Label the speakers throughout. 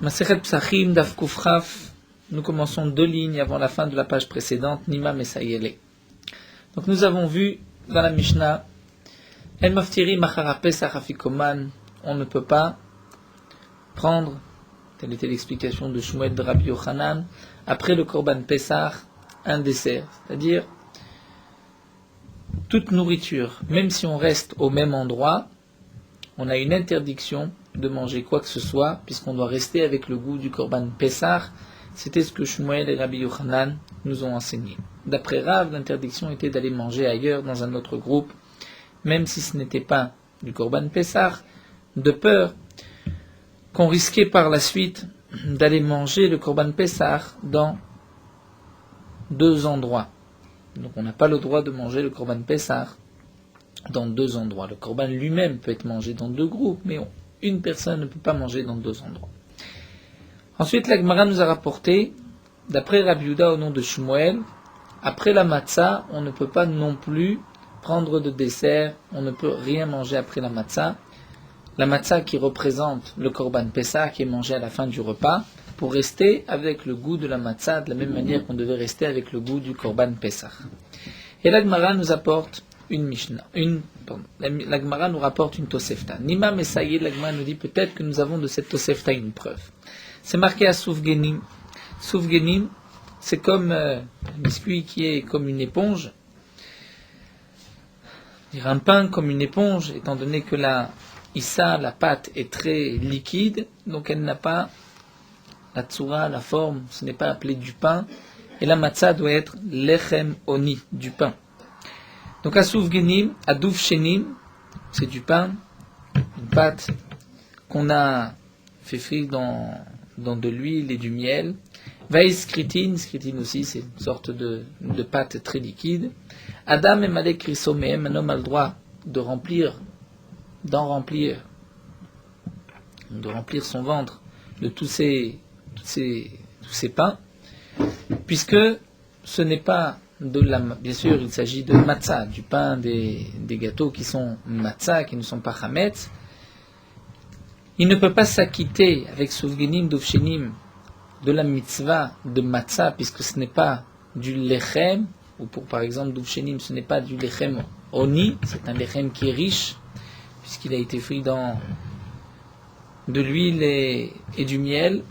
Speaker 1: Masechet Psachim, Daf Kuf Chaf. Nous commençons 2 lignes avant la fin de la page précédente, Nima Mesayele. Donc nous avons vu dans la Mishnah, El Maftiri Machara Pesach Afikoman, on ne peut pas prendre, telle était l'explication de Shmuel de Rabbi Yochanan, après le Korban Pesach, un dessert, c'est-à-dire toute nourriture, même si on reste au même endroit, on a une interdiction de manger quoi que ce soit, puisqu'on doit rester avec le goût du Korban Pesach. C'était ce que Shmuel et Rabbi Yochanan nous ont enseigné. D'après Rav, l'interdiction était d'aller manger ailleurs, dans un autre groupe, même si ce n'était pas du Korban Pesach, de peur qu'on risquait par la suite d'aller manger le Korban Pesach dans 2 endroits. Donc on n'a pas le droit de manger le Korban Pesach dans 2 endroits. Le Korban lui-même peut être mangé dans 2 groupes, mais une personne ne peut pas manger dans 2 endroits. Ensuite, la Gemara nous a rapporté, d'après Rabbi Yehuda au nom de Shmuel, après la matzah, on ne peut pas non plus prendre de dessert, on ne peut rien manger après la matzah. La matzah qui représente le Korban Pesach qui est mangé à la fin du repas, pour rester avec le goût de la matzah, de la même manière qu'on devait rester avec le goût du Korban Pesach. Et la Gemara nous apporte une Mishnah, la Gemara nous rapporte une Tosefta. Nima Mesayed, la Gemara nous dit peut-être que nous avons de cette Tosefta une preuve. C'est marqué à Soufgenim. Soufgenim, c'est comme un biscuit qui est comme une éponge. Dire un pain comme une éponge, étant donné que la issa, la pâte, est très liquide, donc elle n'a pas la tsura, la forme, ce n'est pas appelé du pain. Et la matzah doit être lechem oni, du pain. Donc à Soufgenim, à Doufchenim, c'est du pain, une pâte qu'on a fait frire dans de l'huile et du miel. Vaïskritin, skritin aussi, c'est une sorte de pâte très liquide. Adam et Malek Risomeem, un homme a le droit de remplir son ventre de tous ces pains, puisque ce n'est pas bien sûr, il s'agit de matzah, du pain, des gâteaux qui sont matzah, qui ne sont pas chametz. Il ne peut pas s'acquitter avec Soufgenim, Dovchenim, de la mitzvah de matzah, puisque ce n'est pas du lechem, ou pour par exemple Dovchenim, ce n'est pas du lechem oni, c'est un lechem qui est riche, puisqu'il a été frit dans de l'huile et du miel.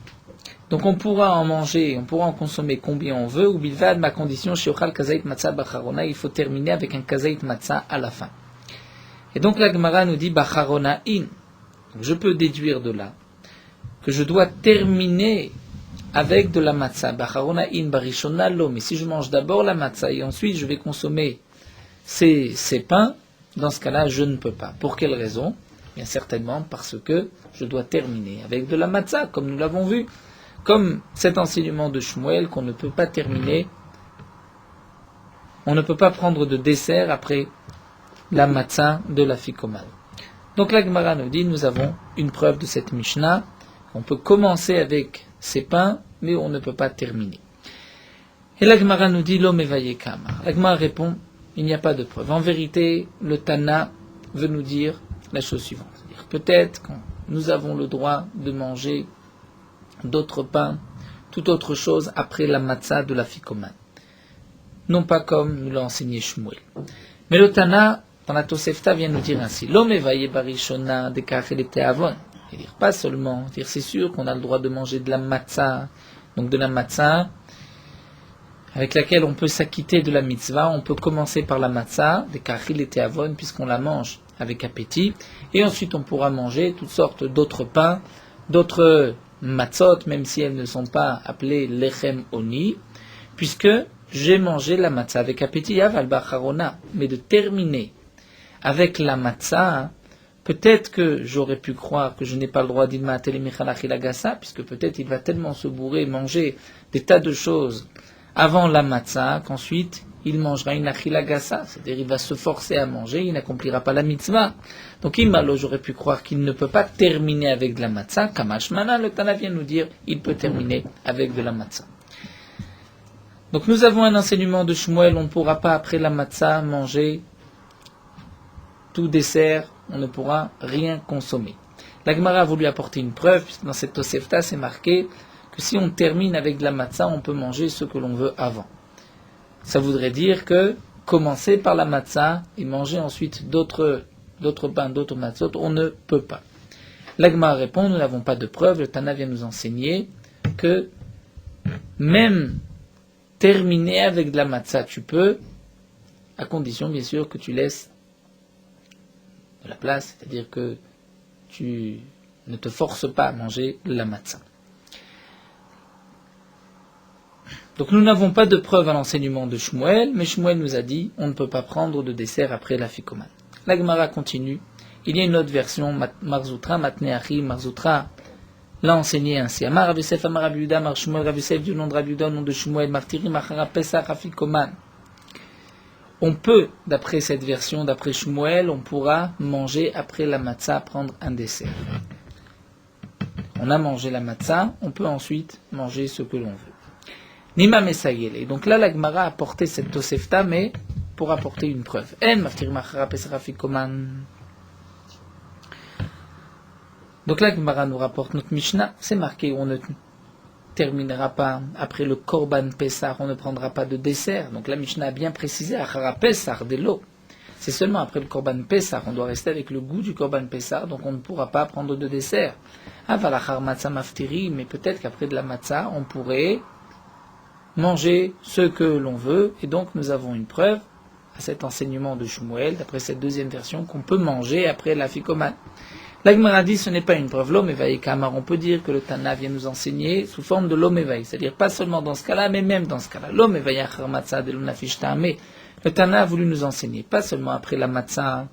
Speaker 1: Donc on pourra en manger, on pourra en consommer combien on veut, ou bilvad, ma condition, shiochal kazait matzah bacharona, il faut terminer avec un kazait matzah à la fin. Et donc la Gemara nous dit bacharona in. Je peux déduire de là que je dois terminer avec de la matzah. Bacharona in barishona lo. Mais si je mange d'abord la matzah et ensuite je vais consommer ces pains, dans ce cas-là, je ne peux pas. Pour quelle raison? Bien certainement parce que je dois terminer avec de la matzah, comme nous l'avons vu. Comme cet enseignement de Shmuel qu'on ne peut pas terminer, on ne peut pas prendre de dessert après la matzah de la fikoman. Donc la Gemara nous dit, nous avons une preuve de cette Mishnah. On peut commencer avec ces pains, mais on ne peut pas terminer. Et la Gemara nous dit, l'homme éveillé kamar. La Gemara répond, il n'y a pas de preuve. En vérité, le Tana veut nous dire la chose suivante. C'est-à-dire, peut-être que nous avons le droit de manger d'autres pains, toute autre chose après la matzah de la fikoman. Non pas comme nous l'a enseigné Shmuel. Mais le Tana, dans la Tosefta, vient nous dire ainsi. L'homme éveillé barishona de kachel avon. C'est-à-dire pas seulement, c'est-à-dire c'est sûr qu'on a le droit de manger de la matzah, donc de la matzah, avec laquelle on peut s'acquitter de la mitzvah. On peut commencer par la matzah, de kachel avon, puisqu'on la mange avec appétit, et ensuite on pourra manger toutes sortes d'autres pains, d'autres matzot, même si elles ne sont pas appelées lechem oni, puisque j'ai mangé la matzah avec appétit, aval bacharona, mais de terminer avec la matzah, peut-être que j'aurais pu croire que je n'ai pas le droit d'ilma telemichalachilagasa, puisque peut-être il va tellement se bourrer, manger des tas de choses avant la matzah, qu'ensuite il mangera une achilagasa, c'est-à-dire il va se forcer à manger, il n'accomplira pas la mitzvah. Donc imalo, j'aurais pu croire qu'il ne peut pas terminer avec de la matzah, kamashmana, le Tana vient nous dire, il peut terminer avec de la matzah. Donc nous avons un enseignement de Shmuel, on ne pourra pas après la matzah manger tout dessert, on ne pourra rien consommer. La Gemara a voulu apporter une preuve, puisque dans cette Tosefta, c'est marqué que si on termine avec de la matzah, on peut manger ce que l'on veut avant. Ça voudrait dire que commencer par la matzah et manger ensuite d'autres pains, d'autres matzot, on ne peut pas. La Gemara répond, nous n'avons pas de preuve, le Tana vient nous enseigner que même terminer avec de la matzah, tu peux, à condition bien sûr que tu laisses de la place, c'est-à-dire que tu ne te forces pas à manger la matzah. Donc nous n'avons pas de preuve à l'enseignement de Shmuel, mais Shmuel nous a dit on ne peut pas prendre de dessert après la ficomane. La Gemara continue. Il y a une autre version, Marzoutra, Matneachi, Marzoutra l'a enseigné ainsi. Amar Rav Yosef, Amar Rav Yehuda, Amar Shmuel, Rav Yosef du nom de Rav Yehuda, au nom de Shmuel, Martiri, Machara, Pesach, Afikoman. On peut, d'après cette version, d'après Shmuel, on pourra manger après la matzah, prendre un dessert. On a mangé la matzah, on peut ensuite manger ce que l'on veut. Nima Mesayel. Et donc là, la Gemara a apporté cette Tosefta, mais pour apporter une preuve. En Martiri, Machara, Pesach, Afikoman. Donc là, Gemara nous rapporte notre Mishnah, c'est marqué, on ne terminera pas après le Korban Pessah, on ne prendra pas de dessert. Donc la Mishnah a bien précisé, Achara Pessah de l'eau. C'est seulement après le Korban Pessah, on doit rester avec le goût du Korban Pessah, donc on ne pourra pas prendre de dessert. Avalachar Matzah Maftiri, mais peut-être qu'après de la Matzah, on pourrait manger ce que l'on veut, et donc nous avons une preuve à cet enseignement de Shmuel, d'après cette deuxième version, qu'on peut manger après la Ficomane. La Gemara dit ce n'est pas une preuve l'omevaï, car on peut dire que le Tana vient nous enseigner sous forme de l'omevaï, c'est-à-dire pas seulement dans ce cas-là, mais même dans ce cas-là. L'omevaï achar matzah de l'unafishta, mais le Tana a voulu nous enseigner, pas seulement après la matzah.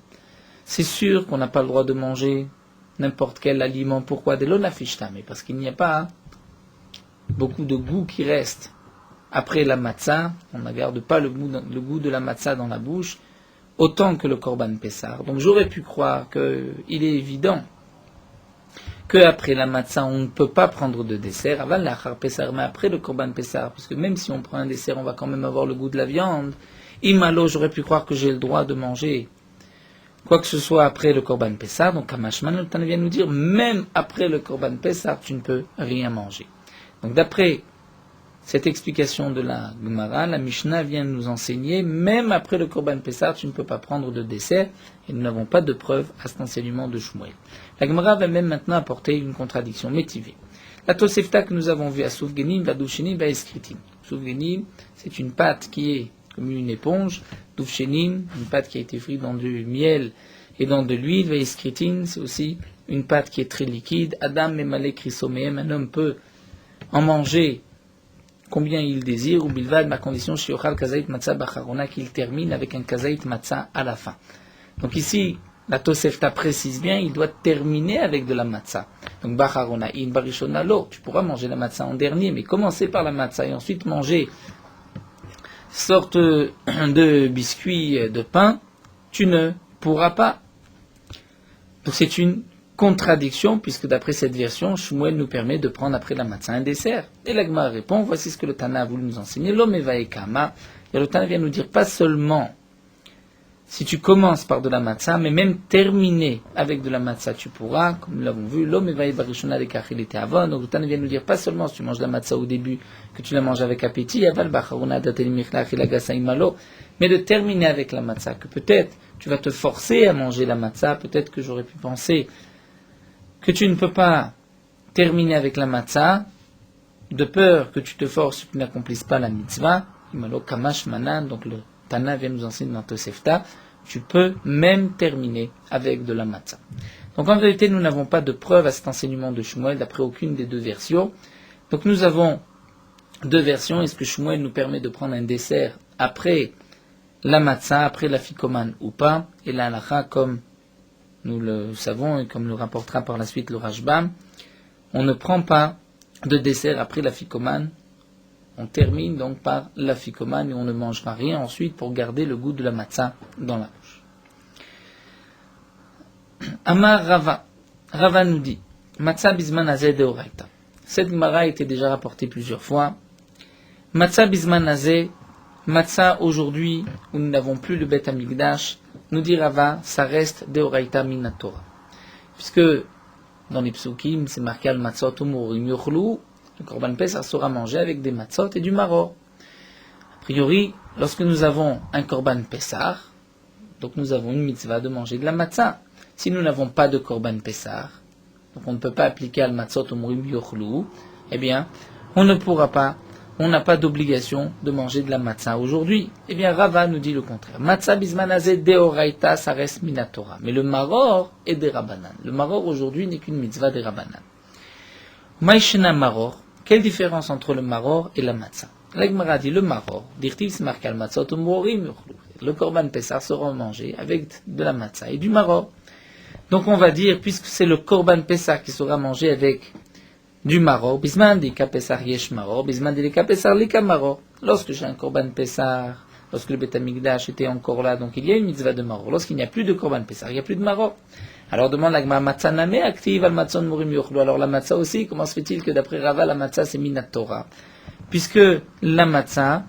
Speaker 1: C'est sûr qu'on n'a pas le droit de manger n'importe quel aliment. Pourquoi de l'unafishta? Mais parce qu'il n'y a pas beaucoup de goût qui reste après la matzah. On ne garde pas le goût de la matzah dans la bouche, autant que le Korban Pessah. Donc j'aurais pu croire qu'il est évident qu'après la matzah, on ne peut pas prendre de dessert, avant l'achar Pessah, mais après le Korban Pessah, parce que même si on prend un dessert, on va quand même avoir le goût de la viande. Imalo, j'aurais pu croire que j'ai le droit de manger quoi que ce soit après le Korban Pessah. Donc Kamashman, le Tana vient nous dire, même après le Korban Pessah, tu ne peux rien manger. Donc d'après cette explication de la Gemara, la Mishnah vient nous enseigner, même après le Korban Pessah, tu ne peux pas prendre de dessert, et nous n'avons pas de preuve à cet enseignement de Shmuel. La Gemara va même maintenant apporter une contradiction motivée. La Tosefta que nous avons vue à Soufgenim, va Doufchenim, va Eskritim. Soufgenim, c'est une pâte qui est comme une éponge. Doufchenim, une pâte qui a été frite dans du miel et dans de l'huile. Va Eskritim, c'est aussi une pâte qui est très liquide. Adam Memale Krisomeem, un homme peut en manger combien il désire, ou bilvad, ma condition, shiochal kazait matzah bacharona, qu'il termine avec un kazait matzah à la fin. Donc ici, la Tosefta précise bien, il doit terminer avec de la matzah. Donc bacharona, in barishona lo, tu pourras manger la matzah en dernier, mais commencer par la matzah et ensuite manger sorte de biscuit, de pain, tu ne pourras pas. Donc c'est une contradiction, puisque d'après cette version, Shmuel nous permet de prendre après la matzah un dessert. Et la Gemara répond, voici ce que le Tana a voulu nous enseigner, l'omeva et kama. Et le Tana vient nous dire, pas seulement si tu commences par de la matzah, mais même terminer avec de la matzah, tu pourras, comme nous l'avons vu, l'omeva et barishona de kachil et avon. Donc le Tana vient nous dire, pas seulement si tu manges la matzah au début, que tu la manges avec appétit, aval bacharona datelimichlach ilagasa imalo, mais de terminer avec la matzah, que peut-être tu vas te forcer à manger la matzah, peut-être que j'aurais pu penser que tu ne peux pas terminer avec la matzah, de peur que tu te forces et que tu n'accomplisses pas la mitzvah, imalo kamash manan, donc le Tana vient nous enseigner dans Tosefta, tu peux même terminer avec de la matzah. Donc en vérité, nous n'avons pas de preuve à cet enseignement de Shmuel d'après aucune des deux versions. Donc nous avons deux versions. Est-ce que Shmuel nous permet de prendre un dessert après la matzah, après la ficomane ou pas? Et la halacha, comme nous le savons et comme le rapportera par la suite le Rashbam, on ne prend pas de dessert après la ficomane. On termine donc par la ficomane et on ne mangera rien ensuite pour garder le goût de la matzah dans la bouche. Amar Rava. Rava nous dit, matzah bisman hazeh deoraita. Cette Gemara a été déjà rapportée plusieurs fois. Matzah bisman hazeh, matzah aujourd'hui où nous n'avons plus le Bet Hamikdash, nous dit Rava, ça reste deoraita minatora. Puisque dans les psukim, c'est marqué al matzot umurim yochlu, le korban pesach sera mangé avec des matzot et du maror. A priori, lorsque nous avons un korban pesach, donc nous avons une mitzvah de manger de la matzah. Si nous n'avons pas de korban pesach, donc on ne peut pas appliquer al matzot umurim yochlu, eh bien, on ne pourra pas, on n'a pas d'obligation de manger de la matzah aujourd'hui. Eh bien, Rava nous dit le contraire. Matzah bismanazé deoraita, ça reste minatora. Mais le maror est des rabbanan. Le maror aujourd'hui n'est qu'une mitzvah des rabbanan. Maïshena maror, quelle différence entre le maror et la matzah? L'Agmara dit le maror, dirtiv c'est marqué al matzot umurim yochlu. Le korban pesach sera mangé avec de la matzah et du maror. Donc on va dire, puisque c'est le korban pesach qui sera mangé avec du maror, bisman di kapesar yesh maror, bisman di kapesar lika maror. Lorsque j'ai un korban pesar, lorsque le Beth Amikdash était encore là, donc il y a une mitzvah de maror. Lorsqu'il n'y a plus de korban pesar, il n'y a plus de maror. Alors demande la Gemara, matzah name active al matzon murim yochlu. Alors la matzah aussi, comment se fait-il que d'après Rava, la matzah c'est minat Torah? Puisque la matzah,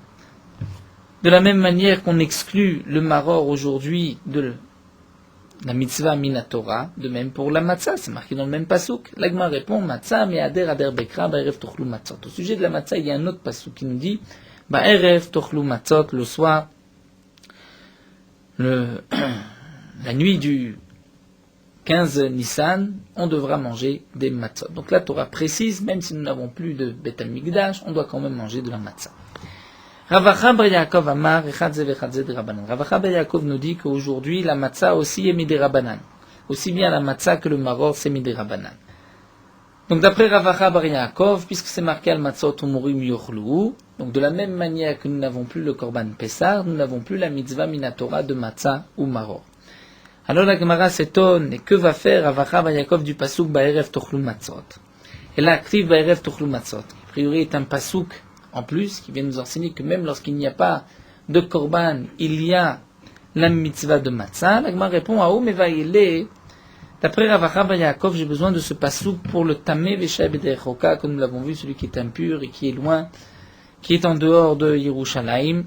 Speaker 1: de la même manière qu'on exclut le maror aujourd'hui de la mitzvah minatora, de même pour la matzah, c'est marqué dans le même pasuk. L'agma répond, matzah me'ader ader bekra ba'erev tochlu matzot. Au sujet de la matzah, il y a un autre pasuk qui nous dit, ba'erev tochlu matzot, le soir, la nuit du 15 Nissan, on devra manger des matzot. Donc la Torah précise, même si nous n'avons plus de Beth Amikdash, on doit quand même manger de la matzah. Ravacha bar Yaakov Amar, echadze vechadze de Rabbanan. Ravacha bar Yaakov nous dit qu'aujourd'hui, la matzah aussi est midé Rabbanan. Aussi bien la matzah que le maror, c'est midé Rabbanan. Donc d'après Ravacha bar Yaakov, puisque c'est marqué al matzot umurim yochlu, donc de la même manière que nous n'avons plus le korban pesar, nous n'avons plus la mitzvah minatora de matzah ou maror. Alors la Gemara s'étonne, et que va faire Ravacha bar Yaakov du pasuk ba'erev tochlu matzot? Et là, active ba'erev tochlu matzot. A priori, est un pasuk en plus, qui vient nous enseigner que même lorsqu'il n'y a pas de korban, il y a la mitzvah de matzah. La Gemara répond, ah, mais va il est. D'après Ravacha bar Yaakov, j'ai besoin de ce pasuk pour le tamé veshay b'derchoka, comme nous l'avons vu, celui qui est impur et qui est loin, qui est en dehors de Yerushalayim,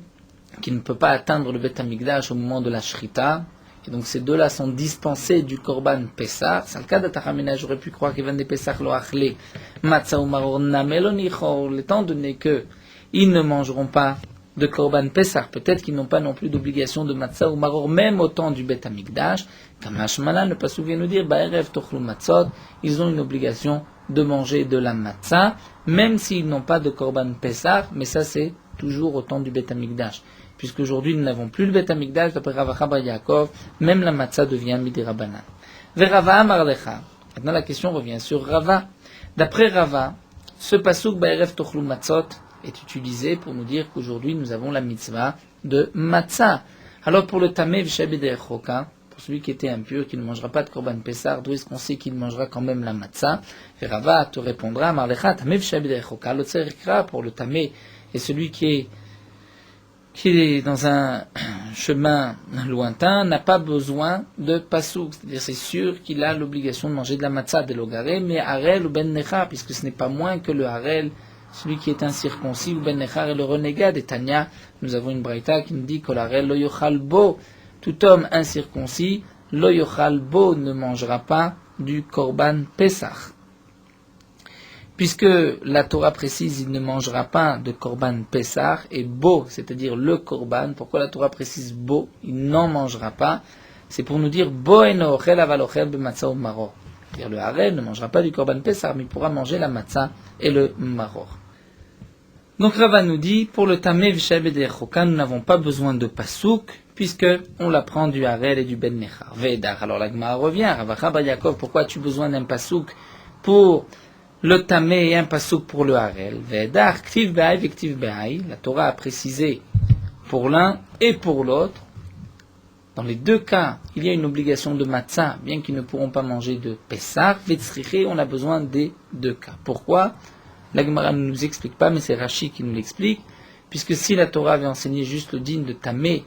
Speaker 1: qui ne peut pas atteindre le Beth Amikdash au moment de la shrita. Et donc ces deux-là sont dispensés du korban pesach. C'est le cas de Tachamena, j'aurais pu croire qu'ils vendent des pesach lo achle, matzah ou maror namelonichor, étant donné que ils ne mangeront pas de korban pesach, peut-être qu'ils n'ont pas non plus d'obligation de matzah ou maror, même au temps du Beth Amikdash. Kamashmala ne pas souvenir nous dire, ba'erev tochlu matzot, ils ont une obligation de manger de la matzah, même s'ils n'ont pas de korban pesach, mais ça c'est toujours au temps du Beth Amikdash. Puisqu'aujourd'hui nous n'avons plus le Beth Amikdash, d'après Ravacha bar Yaakov, même la matzah devient midé Rabbanan. Verava amar lecha. Maintenant la question revient sur Rava. D'après Rava, ce pasuk ba'erev tochlu matzot est utilisé pour nous dire qu'aujourd'hui nous avons la mitzvah de matzah. Alors pour le tamé veshay b'derchoka, pour celui qui était impur, qui ne mangera pas de korban pesar, d'où est-ce qu'on sait qu'il mangera quand même la matzah? Et Rava te répondra, amar lecha tamé veshay b'derchoka, le tzerikra pour le tamé et celui qui est dans un chemin lointain, n'a pas besoin de pasouk. C'est-à-dire, c'est sûr qu'il a l'obligation de manger de la matzah de l'ogare, mais harel ou ben necha, puisque ce n'est pas moins que le harel, celui qui est incirconcis, ou ben necha est le renégat des Tanya. Nous avons une braïta qui nous dit que l'harel lo yochal bo, tout homme incirconcis, lo yochal bo ne mangera pas du korban pesach. Puisque la Torah précise, il ne mangera pas de korban pesar et bo, c'est-à-dire le korban. Pourquoi la Torah précise bo? Il n'en mangera pas. C'est pour nous dire bo eno ochel aval ochel b'matzah ou maror. C'est-à-dire le harel ne mangera pas du korban pesar, mais il pourra manger la matzah et le maror. Donc Rava nous dit, pour le tamé v'shay b'derchoka, nous n'avons pas besoin de pasouk, puisque on l'apprend du harel et du ben nechar. Vedar. Alors la Gemara revient, Ravacha bar Yaakov, pourquoi as-tu besoin d'un pasouk pour le tamé et un pasouk pour le harel? Vedar, ktiv be'ay v'ktiv be'ay. La Torah a précisé pour l'un et pour l'autre. Dans les deux cas, il y a une obligation de matzah, bien qu'ils ne pourront pas manger de Pessah. Vetzriché, on a besoin des deux cas. Pourquoi? La Gemara ne nous explique pas, mais c'est Rashi qui nous l'explique. Puisque si la Torah avait enseigné juste le din de tamé,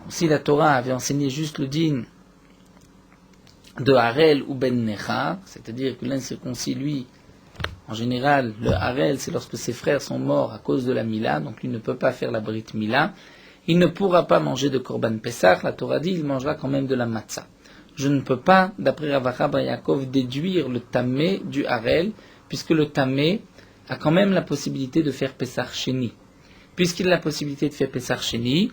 Speaker 1: si la Torah avait enseigné juste le din de harel ou ben necha, c'est-à-dire que l'incirconcis, lui, en général, le harel, c'est lorsque ses frères sont morts à cause de la mila, donc lui ne peut pas faire la brit mila, il ne pourra pas manger de korban pesach, la Torah dit, il mangera quand même de la matzah. je ne peux pas, d'après Ravacha Bar Yaakov, déduire le tamé du harel, puisque le tamé a quand même la possibilité de faire Pessar Sheni. Puisqu'il a la possibilité de faire Pessar Sheni,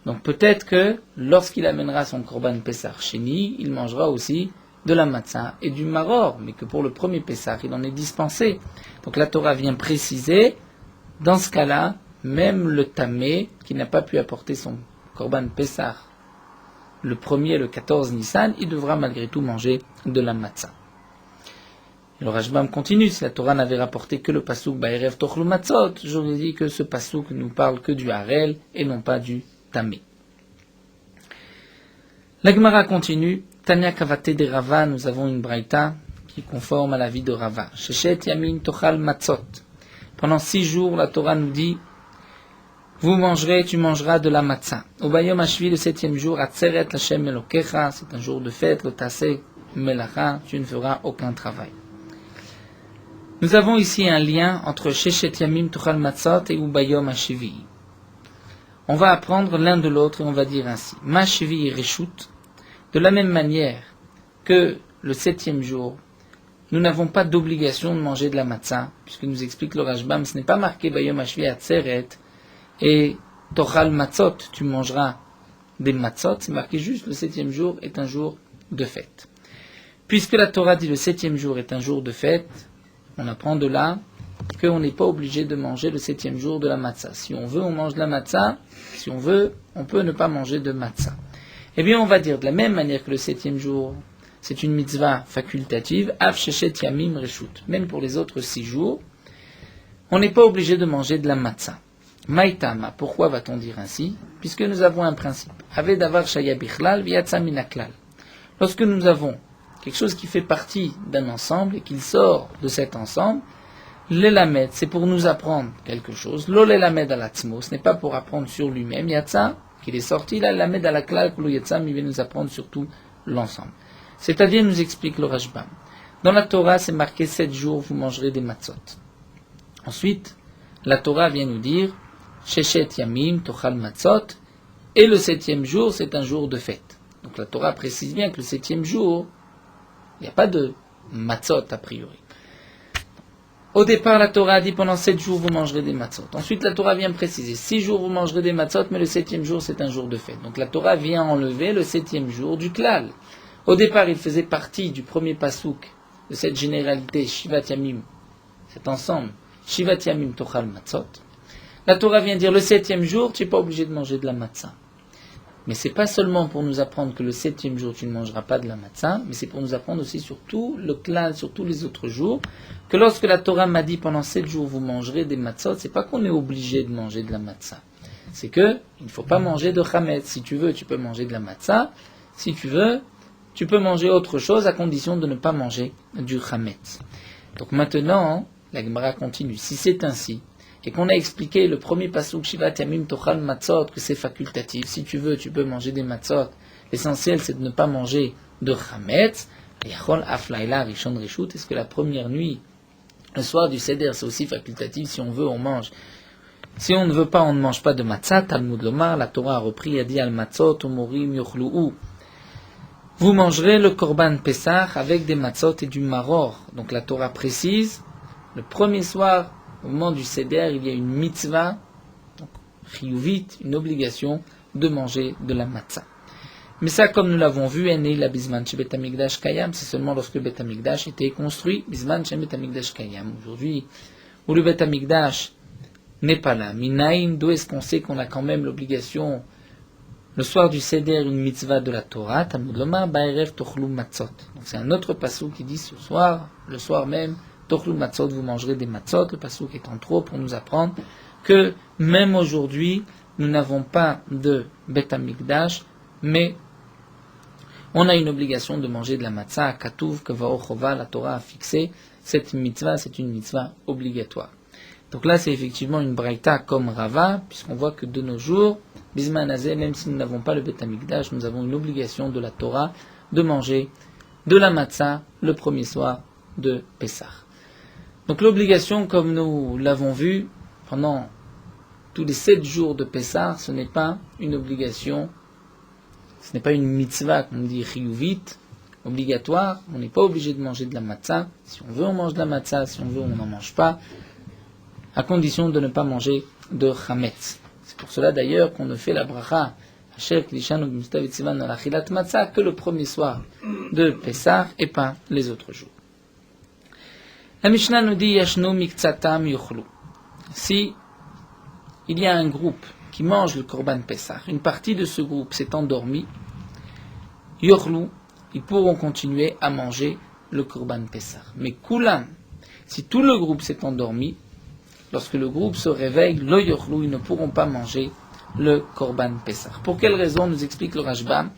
Speaker 1: donc peut-être que lorsqu'il amènera son korban Pessar Sheni, il mangera aussi de la matzah et du maror, mais que pour le premier Pessar, il en est dispensé. Donc la Torah vient préciser, dans ce cas-là, même le tamé, qui n'a pas pu apporter son korban Pessar le 1er et le 14 Nissan, il devra malgré tout manger de la matzah. Le Rashbam continue, si la Torah n'avait rapporté que le pasouk Ba'erev Tochlu Matzot, j'aurais dit que ce pasouk nous parle que du harel et non pas du tamé. La Gemara continue, Tanya Kavate de Rava, nous avons une braïta qui est conforme à la vie de Rava. Sheshet Yamin Tochal Matzot. Pendant 6 jours, la Torah nous dit, vous mangerez, tu mangeras de la matzah. Au Bayom Hashvi, le 7e jour, Atzeret Hashem Elokecha, c'est un jour de fête, le Taseh Melacha, tu ne feras aucun travail. Nous avons ici un lien entre Sheshet Yamim Tochal Matzot et Ubayom Hashvi. On va apprendre l'un de l'autre et on va dire ainsi. Mashvi Reshut, de la même manière que le 7e jour, nous n'avons pas d'obligation de manger de la matzah, puisque nous explique le Rashbam, ce n'est pas marqué Bayom Hashvi Atzeret et Tochal Matzot, tu mangeras des matzot, c'est marqué juste le 7e jour est un jour de fête. Puisque la Torah dit le 7e jour est un jour de fête, on apprend de là qu'on n'est pas obligé de manger le 7e jour de la matzah. Si on veut, on mange de la matzah. Si on veut, on peut ne pas manger de matzah. Eh bien, on va dire de la même manière que le 7e jour, c'est une mitzvah facultative, Av Sheshet Yamim Reshut. Même pour les autres 6 jours, on n'est pas obligé de manger de la matzah. Maïtama, pourquoi va-t-on dire ainsi? Puisque nous avons un principe. Avedavar Shaya Bichlal Viatsa Minaklal. Lorsque nous avons quelque chose qui fait partie d'un ensemble et qu'il sort de cet ensemble, l'elamed, c'est pour nous apprendre quelque chose. L'olelamed alatzmo, ce n'est pas pour apprendre sur lui-même. Yatsa, qu'il est sorti, là, l'elamed alaklal, pour le Yatsa, il vient nous apprendre surtout l'ensemble. C'est-à-dire, nous explique le Rashbam. Dans la Torah, c'est marqué 7 jours, vous mangerez des matzot. Ensuite, la Torah vient nous dire, Sheshet Yamim, Tochal Matzot, et le 7e jour, c'est un jour de fête. Donc la Torah précise bien que le 7e jour, il n'y a pas de matzot a priori. Au départ, la Torah a dit pendant 7 jours vous mangerez des matzot. Ensuite, la Torah vient préciser 6 jours vous mangerez des matzot, mais le 7e jour c'est un jour de fête. Donc la Torah vient enlever le 7e jour du klal. Au départ, il faisait partie du premier pasouk de cette généralité Shivat Yamim, cet ensemble Shivat Yamim Tochal Matzot. La Torah vient dire le 7e jour tu n'es pas obligé de manger de la matzah. Mais c'est pas seulement pour nous apprendre que le 7e jour tu ne mangeras pas de la matzah, mais c'est pour nous apprendre aussi sur tout le klal, sur tous les autres jours, que lorsque la Torah m'a dit pendant 7 jours vous mangerez des matzot, c'est pas qu'on est obligé de manger de la matzah. C'est que il ne faut pas manger de chametz. Si tu veux, tu peux manger de la matzah. Si tu veux, tu peux manger autre chose à condition de ne pas manger du chametz. Donc maintenant, la Gemara continue. Si c'est ainsi, et qu'on a expliqué le premier pasuk Shivat Yamim Tochal Matzot, que c'est facultatif, si tu veux, tu peux manger des matzot. L'essentiel, c'est de ne pas manger de chametz. Yachol Aflaila Rishon Rishut, est-ce que la première nuit, le soir du Seder, c'est aussi facultatif, si on veut, on mange. Si on ne veut pas, on ne mange pas de matzah. Talmud Lomar, la Torah a repris, a dit Al Matzot, Umorim Yochlu'u. Vous mangerez le korban Pessah avec des matzot et du maror. Donc la Torah précise, le premier soir, au moment du Seder, il y a une mitzvah, donc chiyuvit, une obligation de manger de la matzah. Mais ça, comme nous l'avons vu, Enei la bisman chez Bet Hamikdash Kayam, c'est seulement lorsque le Bet Hamikdash était construit, bisman chez Bet Hamikdash Kayam. Aujourd'hui, où le Bet Hamikdash n'est pas là, Minaïn, d'où est-ce qu'on sait qu'on a quand même l'obligation, le soir du Seder, une mitzvah de la Torah, Talmud Lomar, Ba'erev Tochlu Matzot. Donc c'est un autre passage qui dit ce soir, le soir même, Tochlu Matzot, vous mangerez des matzot. Le pasuk est en trop pour nous apprendre que même aujourd'hui, nous n'avons pas de Bet Hamikdash, mais on a une obligation de manger de la matzah. Katuv, Kavao Chova, la Torah a fixé cette mitzvah, c'est une mitzvah obligatoire. Donc là, c'est effectivement une braïta comme Rava, puisqu'on voit que de nos jours, Bisman Azeh, même si nous n'avons pas le Bet Hamikdash, nous avons une obligation de la Torah de manger de la matzah le premier soir de Pessah. Donc l'obligation, comme nous l'avons vu, pendant tous les 7 jours de Pessah, ce n'est pas une obligation, ce n'est pas une mitzvah, comme dit chiyuvit, obligatoire, on n'est pas obligé de manger de la matzah. Si on veut, on mange de la matzah, si on veut, on n'en mange pas, à condition de ne pas manger de chametz. C'est pour cela d'ailleurs qu'on ne fait la bracha Asher Klishan U'Mustav Etzivan al Achilat Matzah que le premier soir de Pessah et pas les autres jours. La Mishnah nous dit Yashnu Miktsatam Yochlu. Si il y a un groupe qui mange le Korban Pessah, une partie de ce groupe s'est endormie, Yochlu, ils pourront continuer à manger le Korban Pessah. Mais Kulam, si tout le groupe s'est endormi, lorsque le groupe se réveille, lo Yochlu, ils ne pourront pas manger le Korban Pessah. Pour quelle raison, nous explique le Rashbam?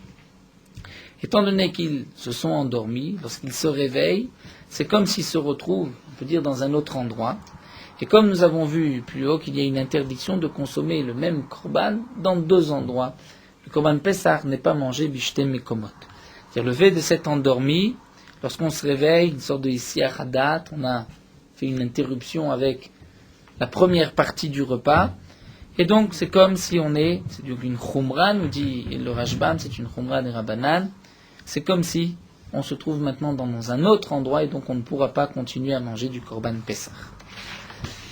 Speaker 1: Étant donné qu'ils se sont endormis, lorsqu'ils se réveillent, c'est comme s'ils se retrouvent, on peut dire, dans un autre endroit. Et comme nous avons vu plus haut qu'il y a une interdiction de consommer le même Korban dans deux endroits, le Korban Pessah n'est pas mangé bishtem mekomot. C'est-à-dire le fait de s'être endormi, lorsqu'on se réveille, une sorte de Yisiach Hadat, on a fait une interruption avec la première partie du repas, et donc c'est comme si c'est une Khumra, nous dit le Rashbam, c'est une Khumra des Rabbanan, c'est comme si on se trouve maintenant dans un autre endroit, et donc on ne pourra pas continuer à manger du Korban Pessah.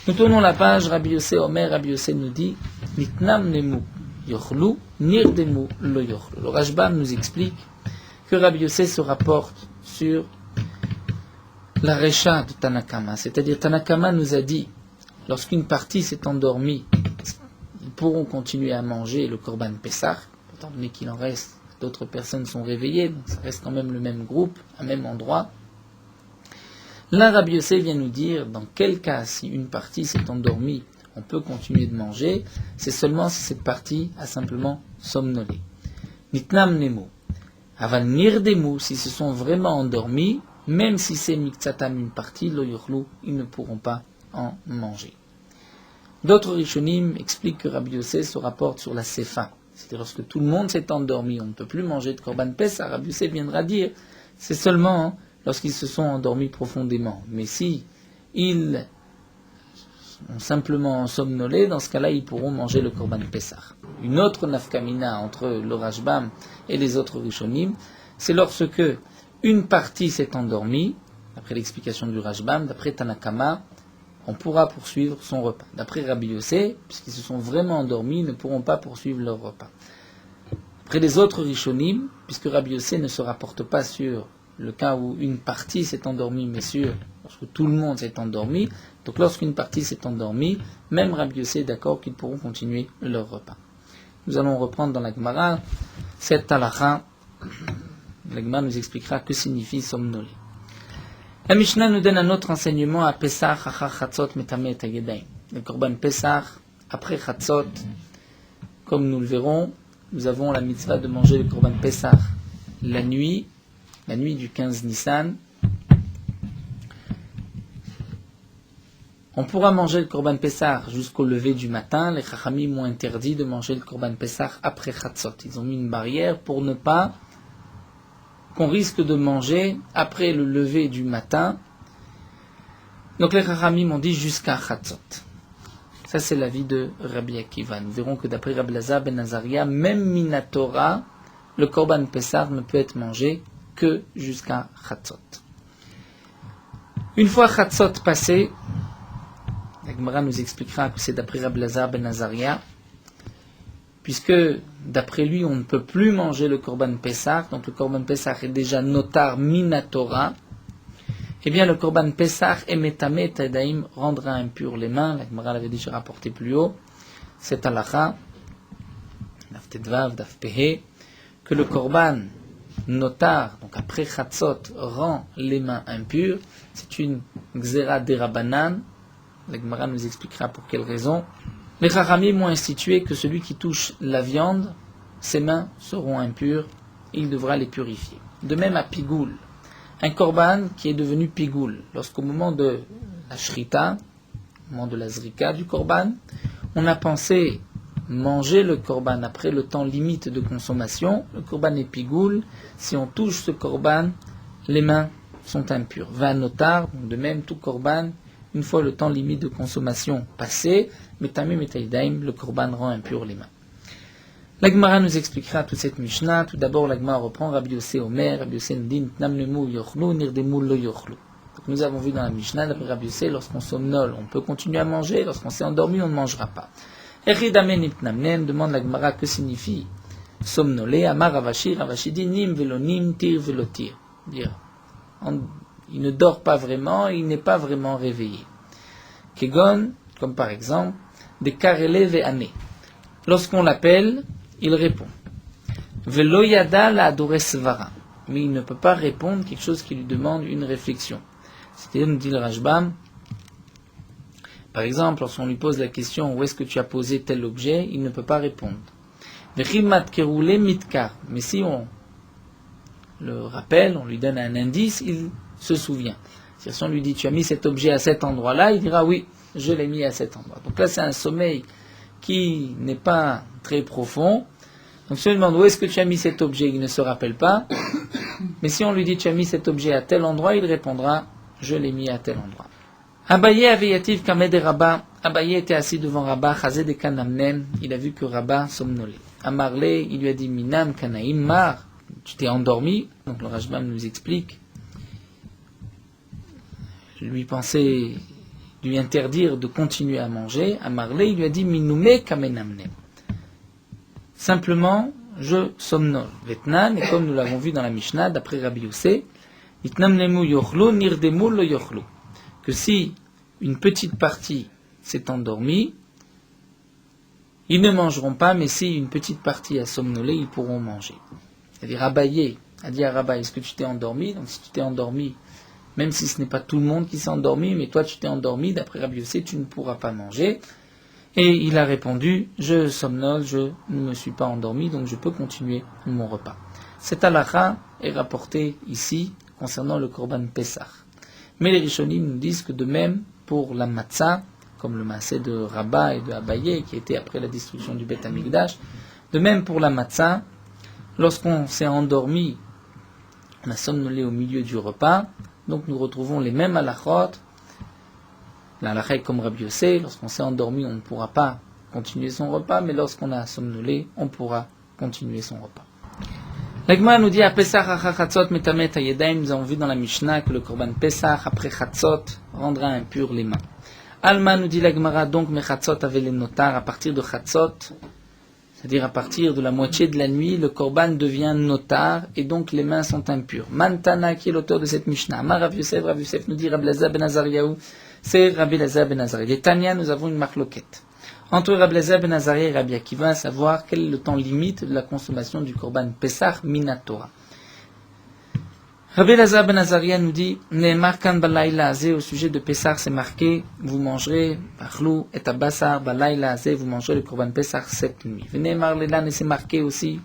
Speaker 1: Nous tournons la page, Rabbi Yossé Omer, Rabbi Yossé nous dit, Nitnam nemu yochlu, nirdemu lo yochlu. Le Rashbam nous explique que Rabbi Yossé se rapporte sur la Recha de Tanakama, c'est-à-dire Tanakama nous a dit, lorsqu'une partie s'est endormie, ils pourront continuer à manger le Korban Pessah, étant donné qu'il en reste, d'autres personnes sont réveillées, donc ça reste quand même le même groupe, un même endroit. Là, Rabbi Yossé vient nous dire, dans quel cas, si une partie s'est endormie, on peut continuer de manger, c'est seulement si cette partie a simplement somnolé. Nitnam nemo. Aval nirdemu, si se sont vraiment endormis, même si c'est miktsatam une partie, lo yochlu, ils ne pourront pas en manger. D'autres Rishonim expliquent que Rabbi Yossé se rapporte sur la Sefa. C'est-à-dire lorsque tout le monde s'est endormi, on ne peut plus manger de Korban Pessah, Rabbi Yossé viendra dire, c'est seulement lorsqu'ils se sont endormis profondément. Mais si ils ont simplement somnolé, dans ce cas-là, ils pourront manger le Korban Pessah. Une autre nafkamina entre le Rashbam et les autres Rishonim, c'est lorsque une partie s'est endormie, d'après l'explication du Rashbam, d'après Tanakama, on pourra poursuivre son repas. D'après Rabbi Yossé, puisqu'ils se sont vraiment endormis, ils ne pourront pas poursuivre leur repas. Après les autres Rishonim, puisque Rabbi Yossé ne se rapporte pas sur le cas où une partie s'est endormie, mais sûr, lorsque tout le monde s'est endormi, donc lorsqu'une partie s'est endormie, même Rabbi Yossé est d'accord qu'ils pourront continuer leur repas. Nous allons reprendre dans la Gemara cette halakha. La Gemara nous expliquera que signifie somnoler. La Mishnah nous donne un autre enseignement à Pessah, Achar Chatzot, Metame et Yedayim. Le Korban Pessah, après Chatzot, comme nous le verrons, nous avons la mitzvah de manger le Korban Pessah la nuit du 15 Nissan. On pourra manger le Korban Pessah jusqu'au lever du matin. Les Chachamim ont interdit de manger le Korban Pessah après Chatzot. Ils ont mis une barrière pour ne pas qu'on risque de manger après le lever du matin. Donc les Chachamim ont dit jusqu'à Chatzot. Ça c'est l'avis de Rabbi Akiva. Nous verrons que d'après Rabbi Lazar ben Azaria, même Minatora, le Korban Pessah ne peut être mangé que jusqu'à Chatzot. Une fois Chatzot passé, la Gemara nous expliquera que c'est d'après Rabbi Lazar ben Azaria, puisque d'après lui on ne peut plus manger le Korban Pessah, donc le Korban Pessah est déjà notar Minatora, eh bien le Korban Pessah et Metame Tadaim rendra impur les mains. La Gemara l'avait déjà rapporté plus haut, c'est halakha, Daf Tedvav, Daf Pehe, que le Korban notar, donc après Chatzot, rend les mains impures. C'est une Gzera derabanan. La Gemara nous expliquera pour quelle raison. Les Chachamim ont institué que celui qui touche la viande, ses mains seront impures, et il devra les purifier. De même à Pigoul, un Korban qui est devenu Pigoul, lorsqu'au moment de la Shrita, au moment de la Zrika du Korban, on a pensé manger le Korban après le temps limite de consommation, le Korban est Pigoul, si on touche ce Korban, les mains sont impures. Va notar, de même tout Korban, une fois le temps limite de consommation passé, Metame Metaidaim, le Korban rend impur les mains. La Gemara nous expliquera toute cette Mishnah. Tout d'abord, la Gemara reprend Rabbi Yossé Omer. Rabbi Yossé nous dit Namnemu yochlu, nirdemu lo yochlu. Donc nous avons vu dans la Mishnah, d'après Rabbi Yossé, lorsqu'on somnole, on peut continuer à manger. Lorsqu'on s'est endormi, on ne mangera pas. Echidame nitnamnem demande la Gemara que signifie somnoler. Amar Ravashi, Ravashi dit nim velonim, tir velotir. Dire, il ne dort pas vraiment, il n'est pas vraiment réveillé. Kegon, comme par exemple, des karele ve'ane. Lorsqu'on l'appelle, il répond. Velo yada la adoresvara. Mais il ne peut pas répondre quelque chose qui lui demande une réflexion. C'est-à-dire, nous dit le Rashbam, par exemple, lorsqu'on lui pose la question où est-ce que tu as posé tel objet, il ne peut pas répondre. Vechimat keroule mitkar. Mais si on le rappelle, on lui donne un indice, il se souvient. Si on lui dit tu as mis cet objet à cet endroit-là, il dira oui, je l'ai mis à cet endroit. Donc là, c'est un sommeil qui n'est pas très profond. Donc si on lui demande où est-ce que tu as mis cet objet, il ne se rappelle pas. Mais si on lui dit tu as mis cet objet à tel endroit, il répondra je l'ai mis à tel endroit. Abaye aveyativ kamed Rabba. Abaye était assis devant Rabba, chazé de kanamnem. Il a vu que Rabba somnolait. Amarle, il lui a dit minam kanaim mar. Tu t'es endormi. Donc le Rashbam nous explique. Lui pensait lui interdire de continuer à manger. Amarle, il lui a dit minoume kamenamnem. Simplement, je somnole. Vetnan, et comme nous l'avons vu dans la Mishnah, d'après Rabbi Yossé, itnamnemu yochlu, nirdemu lo yochlu. Que si une petite partie s'est endormie, ils ne mangeront pas, mais si une petite partie a somnolé, ils pourront manger. C'est-à-dire Abaye a dit à Rabba, est-ce que tu t'es endormi? Donc si tu t'es endormi, même si ce n'est pas tout le monde qui s'est endormi, mais toi tu t'es endormi, d'après Rabbi Yossé, tu ne pourras pas manger. Et il a répondu, je somnole, je ne me suis pas endormi, donc je peux continuer mon repas. Cet halakha est rapporté ici concernant le Korban Pessah. Mais les Rishonim nous disent que de même pour la matzah, comme le maaseh de Rabba et de Abaye, qui était après la destruction du Beth Amikdash, de même pour la matzah, lorsqu'on s'est endormi, on a somnolé au milieu du repas, donc nous retrouvons les mêmes halachot. La halakha est comme Rabbi Yossé, lorsqu'on s'est endormi, on ne pourra pas continuer son repas, mais lorsqu'on a somnolé, on pourra continuer son repas. L'Agma nous dit à Pesach achar chatzot metamet hayedayim. Nous avons vu dans la Mishnah que le Korban Pesach après chatzot rendra impur les mains. Alma nous dit l'Agmara donc mechatzot avait les notar à partir de chatzot, c'est-à-dire à partir de la moitié de la nuit, le Korban devient notar et donc les mains sont impures. Mantana qui est l'auteur de cette Mishnah. Amar Rav Yosef nous dit Rabbi Elazar ben Azariahu, c'est Rabbi Elazar ben Azariah. Les Tanya, nous avons une marloquette entre Rabbi Elazar ben Azariah et Rabbi Akiva, à savoir quel est le temps limite de la consommation du Korban Pesach Minatora. Rabbi Elazar ben Azariah nous dit Ne'emar kan balayla azeh, au sujet de Pesach, c'est marqué vous mangerez achlou et abasar balayla azeh, vous mangerez le Korban Pesach cette nuit. Ne'emar lelan, et c'est marqué aussi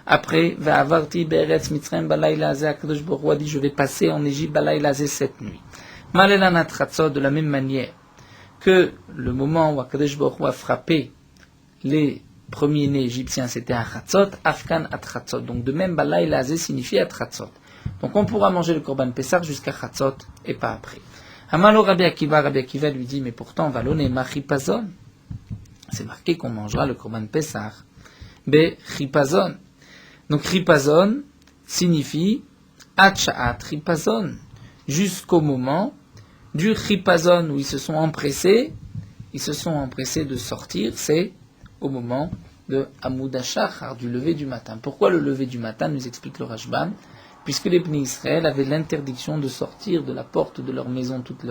Speaker 1: après ve'avarti be'eretz mitzrayim balayla azeh, Akadosh Baruch Hu a dit je vais passer en Égypte balayla azeh cette nuit. Malelan atratzot, de la même manière que le moment où Akadosh Baruch Hu a frappé les premiers-nés égyptiens, c'était à Chatzot, Afkan atratzot. Donc de même, balayla azeh signifie atratzot. Donc on pourra manger le Korban Pessah jusqu'à Chatzot et pas après. Amalo Rabbi Akiva lui dit, mais pourtant, valone ma chipazon. C'est marqué qu'on mangera le Korban Pessah. Be chipazon. Donc chipazon signifie atchaat chipazon. Jusqu'au moment du chipazon où ils se sont empressés de sortir, c'est au moment de Hamoud HaShachar, du lever du matin. Pourquoi le lever du matin, nous explique le Rashbam? Puisque les Bnei Israël avaient l'interdiction de sortir de la porte de leur maison toute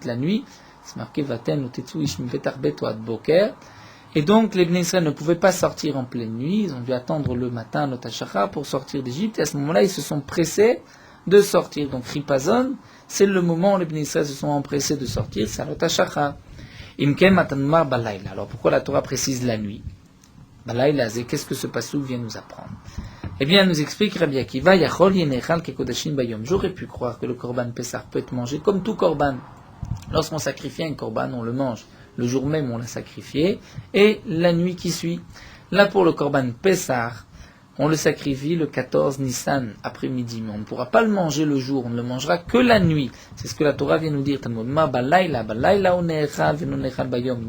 Speaker 1: la nuit. C'est marqué Vaten utetsu ishmi vetarbet ad boker. Et donc les Bnei Israël ne pouvaient pas sortir en pleine nuit. Ils ont dû attendre le matin Lot HaShachar pour sortir d'Égypte. Et à ce moment-là, ils se sont pressés de sortir. Donc Chipazon, c'est le moment où les Bnei Israël se sont empressés de sortir. C'est Lot HaShachar. Imkem atanmar balayla. Alors pourquoi la Torah précise la nuit? Balayla, qu'est-ce que ce passouk vient nous apprendre? Eh bien, nous explique Rabbi Akiva, Yachol yenechal kekodashim bayom. J'aurais pu croire que le Korban Pessah peut être mangé comme tout Korban. Lorsqu'on sacrifie un Korban, on le mange le jour même où on l'a sacrifié et la nuit qui suit. Là, pour le Korban Pessah, on le sacrifie le 14 Nissan après-midi, mais on ne pourra pas le manger le jour, on ne le mangera que la nuit. C'est ce que la Torah vient nous dire. Il n'est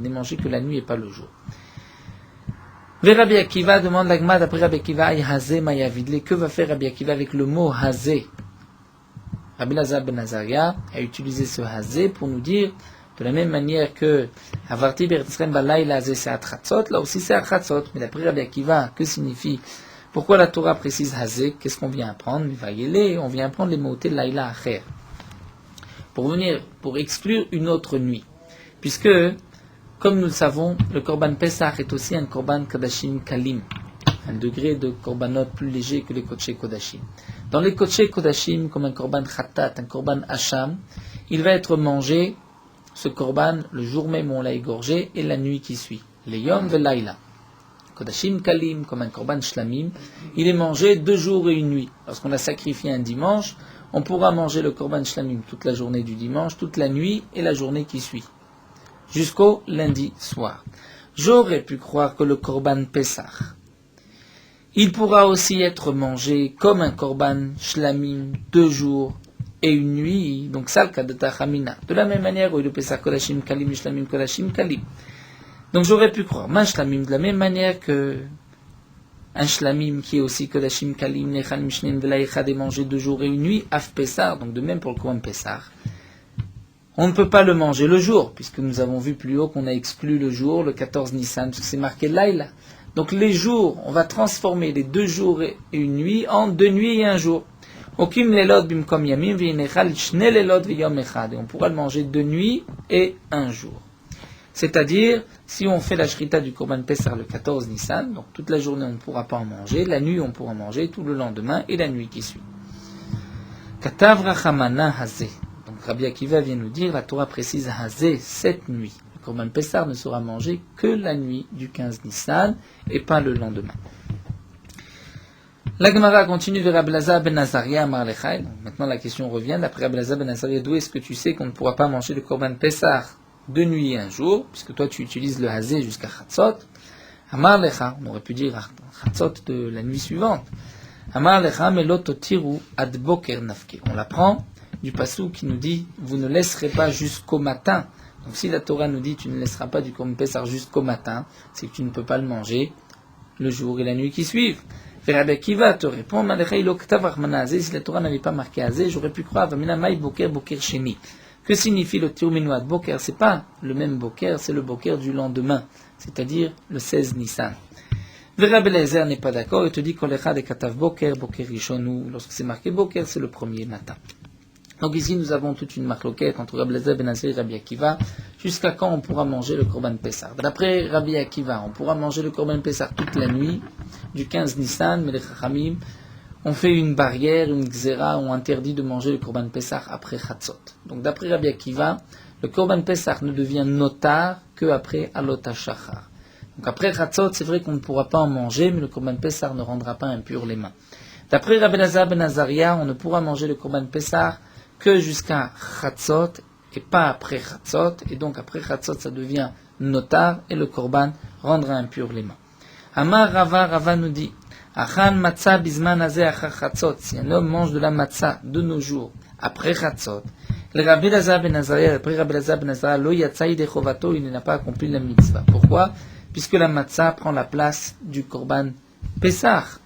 Speaker 1: mangé que la nuit et pas le jour. Ve Rabbi Akiva demande l'agma d'après Rabbi Akiva, Hazé mayavidle, que va faire Rabbi Akiva avec le mot Hazé? Rabbi Lazar ben Azaria a utilisé ce Hazé pour nous dire, de la même manière que Avarti Beretzrem Balayla Hazé c'est Atratzot, là aussi c'est Atratzot, mais d'après Rabbi Akiva, que signifie, pourquoi la Torah précise Hazé? Qu'est-ce qu'on vient apprendre? On vient apprendre les mots Laïla Acher. Pour exclure une autre nuit. Puisque, comme nous le savons, le Korban Pesach est aussi un Korban Kodashim Kalim, un degré de Korbanot plus léger que les Kodesh Kodashim. Dans les Kodesh Kodashim, comme un Korban Khatat, un Korban Hacham, il va être mangé, ce Korban, le jour même où on l'a égorgé, et la nuit qui suit. Les Yom Velaïla. Kodashim Kalim, comme un Korban Shlamim, il est mangé 2 jours et une nuit. Lorsqu'on l'a sacrifié un dimanche, on pourra manger le Korban Shlamim toute la journée du dimanche, toute la nuit et la journée qui suit, jusqu'au lundi soir. J'aurais pu croire que le Korban Pesach, il pourra aussi être mangé comme un Korban Shlamim 2 jours et une nuit, donc ça le cas de Tachamina. De la même manière, où le Pesach Kodashim Kalim, Shlamim Kodashim Kalim. Donc j'aurais pu croire, ma Shlamim, de la même manière que un shlamim qui est aussi kodashim kalim nechan mishnim velaïchad est mangé 2 jours et une nuit, af pesar, donc de même pour le Korban Pesach. On ne peut pas le manger le jour, puisque nous avons vu plus haut qu'on a exclu le jour, le 14 Nissan, parce que c'est marqué Laïla. Donc les jours, on va transformer les 2 jours et une nuit en 2 nuits et 1 jour. Okim lelot bimkom yamim v'inechal shne lelot v'yom echad. Et on pourra le manger 2 nuits et 1 jour. C'est-à-dire, si on fait la shrita du Korban Pesach le 14 Nissan, donc toute la journée on ne pourra pas en manger, la nuit on pourra manger tout le lendemain et la nuit qui suit. Katav rachamana hazé. Donc Rabbi Akiva vient nous dire, la Torah précise hazé, cette nuit. Le Korban Pesach ne sera mangé que la nuit du 15 Nissan et pas le lendemain. La Gemara continue vers Rabbi Lazar ben Azaria Amar Lechai. Maintenant la question revient, d'après Rabbi Lazar ben Azaria, d'où est-ce que tu sais qu'on ne pourra pas manger le Korban Pesach 2 nuits et 1 jour, puisque toi tu utilises le hazé jusqu'à Chatzot. Amar lecha, on aurait pu dire Chatzot de la nuit suivante. Amar lecha melototiru ad boker nafke. On l'apprend du pasuk qui nous dit, vous ne laisserez pas jusqu'au matin. Donc si la Torah nous dit, tu ne laisseras pas du Korban Pesach jusqu'au matin, c'est que tu ne peux pas le manger le jour et la nuit qui suivent. Rabbi Akiva te répond, si la Torah n'avait pas marqué hazé, j'aurais pu croire, vamina mai boker boker sheni. Que signifie le Tiruminou ad Boker? C'est pas le même Boker, c'est le Boker du lendemain, c'est-à-dire le 16 Nissan. Rabbi Eliezer n'est pas d'accord, il te dit qu'Olechad et Katav Boker, Boker Rishonu, lorsque c'est marqué Boker, c'est le premier matin. Donc ici nous avons toute une marloquette entre Rabbi Eliezer ben Azri et Rabbi Akiva, jusqu'à quand on pourra manger le Korban Pesach. D'après Rabbi Akiva, on pourra manger le Korban Pesach toute la nuit, du 15 Nissan, mais les Chachamim, on fait une barrière, une xéra, on interdit de manger le Korban Pesach après Chatzot. Donc d'après Rabbi Akiva, le Korban Pesach ne devient notar qu'après Alot HaShachar. Donc après Chatzot, c'est vrai qu'on ne pourra pas en manger, mais le Korban Pesach ne rendra pas impur les mains. D'après Rabbi Lazar ben Azaria, on ne pourra manger le Korban Pesach que jusqu'à Chatzot, et pas après Chatzot, et donc après Chatzot, ça devient notar, et le Korban rendra impur les mains. Amar Rava nous dit, Achan matzah bizman hazeh achar chatzot. Si un homme mange de la matzah de nos jours, après chatzot, le Rabbi Lazar ben Azaria, après Rabbi Lazar ben Azaria, lo yatzai de chovato, il n'a pas accompli la mitzvah. Pourquoi? Puisque la matzah prend la place du Korban Pesach.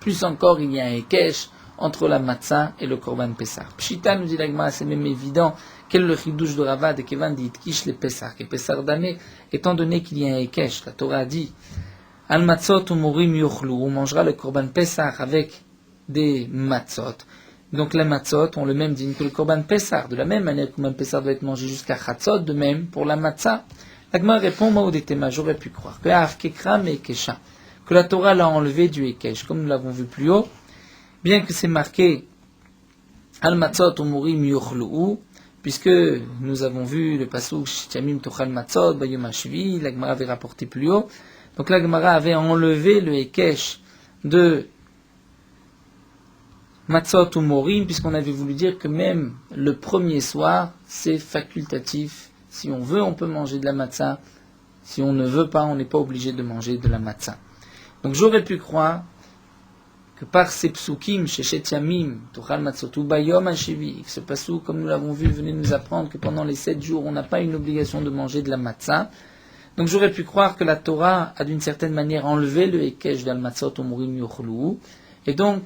Speaker 1: Plus encore, il y a un Hekesh entre la matzah et le Korban Pesach. Pshita nous dit la Gemara, c'est même évident. Quel est le chidouche de Rava de Kevan dit Kish le Pesach? Et Pesach d'année, étant donné qu'il y a un Hekesh, la Torah dit Al matzot umurim yochlu, on mangera le Korban Pesach avec des matzot. Donc les matzot ont le même digne que le Korban Pesach. De la même manière que le Korban Pesach doit être mangé jusqu'à Chatzot, de même pour la matzah. L'Agma répond, Maudetema, j'aurais pu croire que Afkekram et Kesha, que la Torah l'a enlevé du Hekesh, comme nous l'avons vu plus haut, bien que c'est marqué Al matzot umurim yochlu, puisque nous avons vu le pasuk Shtamim tochal matzot, bayom hashvi, l'Agma avait rapporté plus haut. Donc la Gemara avait enlevé le Hekesh de Matzot ou Morim, puisqu'on avait voulu dire que même le premier soir, c'est facultatif. Si on veut, on peut manger de la matzah. Si on ne veut pas, on n'est pas obligé de manger de la matzah. Donc j'aurais pu croire que par ces psukim, Sheshet Yamim, Tochal Matzot, ou Bayom Hashivi, ce pasuk, comme nous l'avons vu, venait nous apprendre que pendant les 7 jours, on n'a pas une obligation de manger de la matzah. Donc j'aurais pu croire que la Torah a d'une certaine manière enlevé le Hekesh vers le Matzot Umurim Yochlu, et donc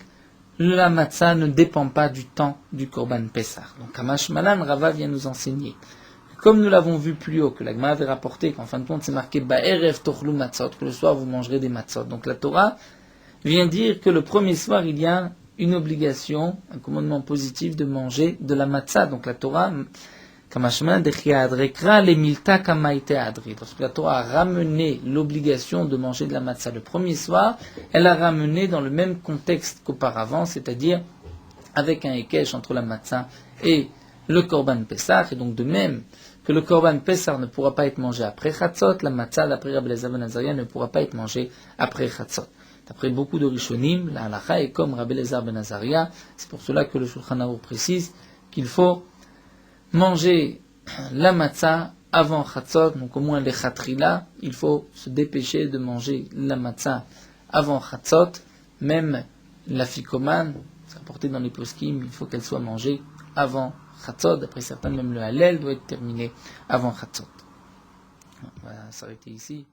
Speaker 1: la matzah ne dépend pas du temps du Korban Pessah. Donc Kamash Malan, Rava vient nous enseigner. Comme nous l'avons vu plus haut, que la Gemara avait rapporté qu'en fin de compte c'est marqué Ba'erev Tochlu Matzot, que le soir vous mangerez des matzot. Donc la Torah vient dire que le premier soir il y a une obligation, un commandement positif de manger de la matzah. Donc la Torah, lorsque la Torah a ramené l'obligation de manger de la matzah le premier soir, elle a ramené dans le même contexte qu'auparavant, c'est-à-dire avec un ékesh entre la matzah et le korban Pessah, et donc de même que le korban Pessah ne pourra pas être mangé après Chatzot, la matzah d'après Rabbi Elazar ben Azaria ne pourra pas être mangée après Chatzot. D'après beaucoup de Rishonim, la halacha est comme Rabbi Elazar ben Azaria, c'est pour cela que le Shulchan Aruch précise qu'il faut manger la matzah avant Chatzot, donc au moins les Chatrila, il faut se dépêcher de manger la matzah avant Chatzot, même la ficomane, c'est rapporté dans les poskim, il faut qu'elle soit mangée avant Chatzot, d'après certains même le Hallel doit être terminé avant Chatzot. On va s'arrêter ici.